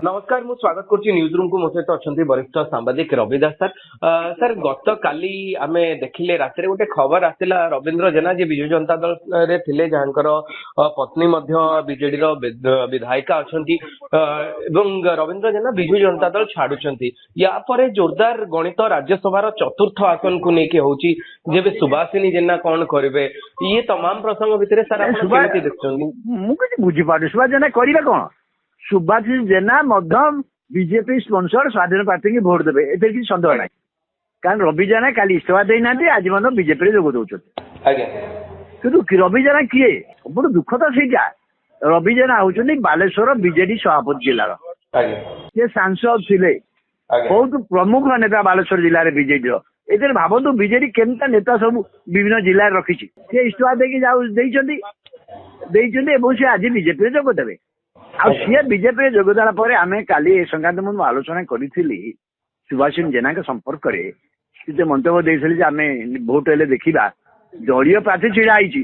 नमस्कार मु स्वागत करुच्ची न्यूज रूम को मो सहित अच्छा वरिष्ठ सांबादिक रवि दास सर सर गत काली आमे देखिले राति गोटे खबर आसला रवींद्र जेना जी विजु जनता दल रे थिले जहाँकर पत्नी बीजेडी विधायिका अच्छा रवींद्र जेना विजु जनता दल छाड़ुंट या पर जोरदार गणित राज्यसभा चतुर्थ आसन को लेकिन होची जेबे सुभाषिनी जेना कौन करेंगे ये तमाम प्रसंग भितर सर आप बुझी पारे सुभाष जेना करेंगे कौन सुभाष जेना बीजेपी स्पॉन्सर स्वाधीन पार्टी की भोट देवे ए किसी सन्देह ना कारण रवि जेना काली इस्तीफा देना आज बीजेपी जोग दौर कि रवि जेना किए सब दुख तो सहीटा रवि जेना होती बालेश्वर बीजेडी सभापति जिलार सी सांसद थे बहुत प्रमुख नेता बालेश्वर जिले में बीजेडी ये भावतु बीजेडी केमता नेता सब विभिन्न जिले रखी सी इस्तीफा देकी आज बीजेपी जोग देवे आ सी बीजेपी जोगदान पर आम काली संक्रांत मुझे आलोचना करी सुभाषिनी जेना के संपर्क में मंतव्य देते आम भोट हेले देखा दलीय प्रार्थी छिड़ा होती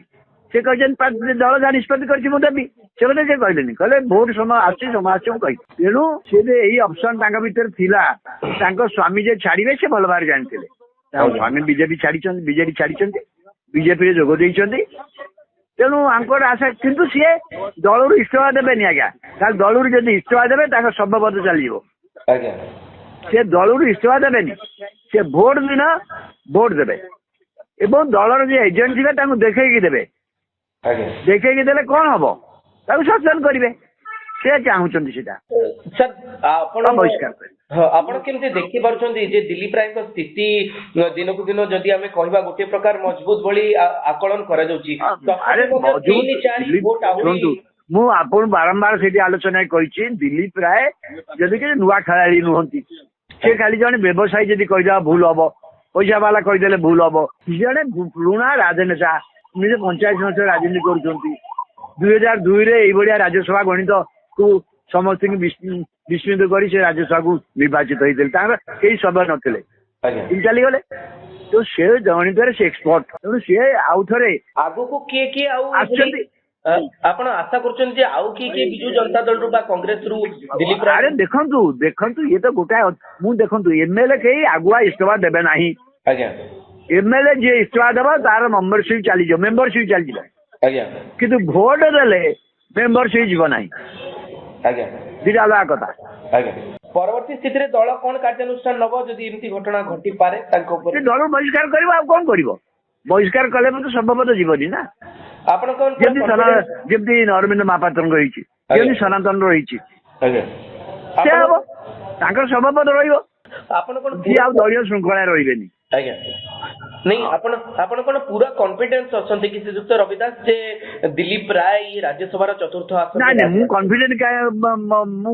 से कहते दल जहाँ निष्पत्ति करदेवी से कहते कहले कहले भोट समय आसम कही तेणु सी यही ऑप्शन भर था स्वामी जे छाड़े से भल भाव जानी स्वामी बीजेपी छाड़ी बीजेपी जोग देते तेणु आंकर आशा किंतु सी दलू इस्तीफा देवेनि आज्ञा दलू जब इस्तीफा देवे शब्दबद्ध चलो सी दलू इस्तीफा देवेनि सी भोट दिन भोट देवे एवं दलर जो एजेंट थे देखी देवे देखी देले कौन हम सचेतन करेंगे से चाहूँ बहिष्कार ଆପଣ କେମିତି ଦେଖି ପାରୁଛନ୍ତି ଯେ ଦିଲ୍ଲୀପ ରାୟଙ୍କ ସ୍ଥିତି ଦିନକୁ ଦିନ ଯଦି ଆମେ କହିବା ଗୋଟେ ପ୍ରକାର ମଜବୁତ ଭଳି ଆକଳନ କରାଯାଉଛି ମୁଁ ଆପଣ ବାରମ୍ବାର ସେଠି ଆଲୋଚନା କରିଛି ଦିଲ୍ଲୀପ ରାୟ ଯଦି କିଛି ନୂଆ ଖେଳାଳି ନୁହନ୍ତି ସେ ଖାଲି ଜଣେ ବ୍ୟବସାୟୀ ଯଦି କହିଦେବା ଭୁଲ ହବ ପଇସା ବାଲା କହିଦେଲେ ଭୁଲ ହବ ଜଣେ ପୁରୁଣା ରାଜନେତା ନିଜେ 85 ବର୍ଷ ରାଜନୀତି କରୁଛନ୍ତି 2002 ଏଇଭଳିଆ ରାଜ୍ୟସଭା ଗଣିତ କୁ समस्त विस्मित कर राज्यसभा को निर्वाचित होते कई सभ्य नथिले चली गले तो से गणित से एक्सपर्ट तेणु सी आउ थे आगु को किए किए आपण आशा करछन आउ किए विजु जनता दल रु कांग्रेस रु दिलीप राय अरे देखंतु देखंतु ये तो गोटा मु देखंतु एमएलए कई आगुआ इस्तीफा देबे नाही आज्ञा एमएलए जे इस्तीफा देबा तार मेंबरशिप चली जो मेंबरशिप चली जाए आज्ञा किंतु भोट देले मेंबरशिप जीव नाही आज्ञा दिटा अलग कथा आज्ञा परवर्ती स्थिति रे दल कोन कार्यानुष्ठान नबो जदि एमती घटना घटी पारे तांको ऊपर दल बहिष्कार करबा आ कोन करबो बहिष्कार कले तो संभवतः जीवनी ना आपण कोन जेमती अरविंद महापात्र रही जेमती सनातन रही से हम तांकर संभवतः रहिबो आपण कोन दलीय श्रृंखला रहिबेनी आज्ञा नहीं आपण कोन पूरा कॉन्फिडेंस अछंती कि श्रीयुक्त रविदास जे दिलीप राय राज्यसभा चतुर्थ आसन ना मु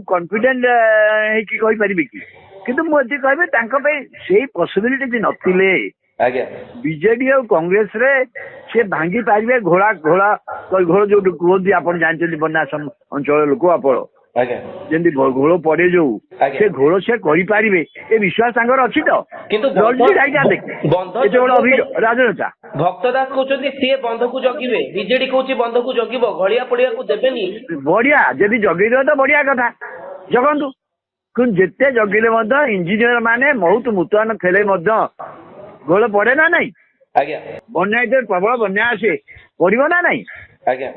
कॉन्फिडेंट है कि कहि परिबे कि किंतु मु एति कहबे तांको पे सेही पॉसिबिलिटी जे नथिले आज्ञा बीजेडी और कांग्रेस रे से भांगी पारिबे घोड़ा घोड़ा घोड़ जो कहते आपण जानते बन्ना अंचल लोक आपण जमी घोड़ पड़े जो से घोड़ से करें ये विश्वास अच्छी तो राजनेता भक्तदास कहते सी बंध को जगिबे बीजेडी कहूँ बंध को जगिब घड़िया पड़िया को देबेनी बढ़िया जदि जगेदेव तो बढ़िया कथा जगंतु जिते जगिले इंजीनियर माने बहुत मुतयन थे घोड़ पड़े ना नहीं आज्ञा बन्या प्रबल बन्या आसे पड़ो ना नहीं आज्ञा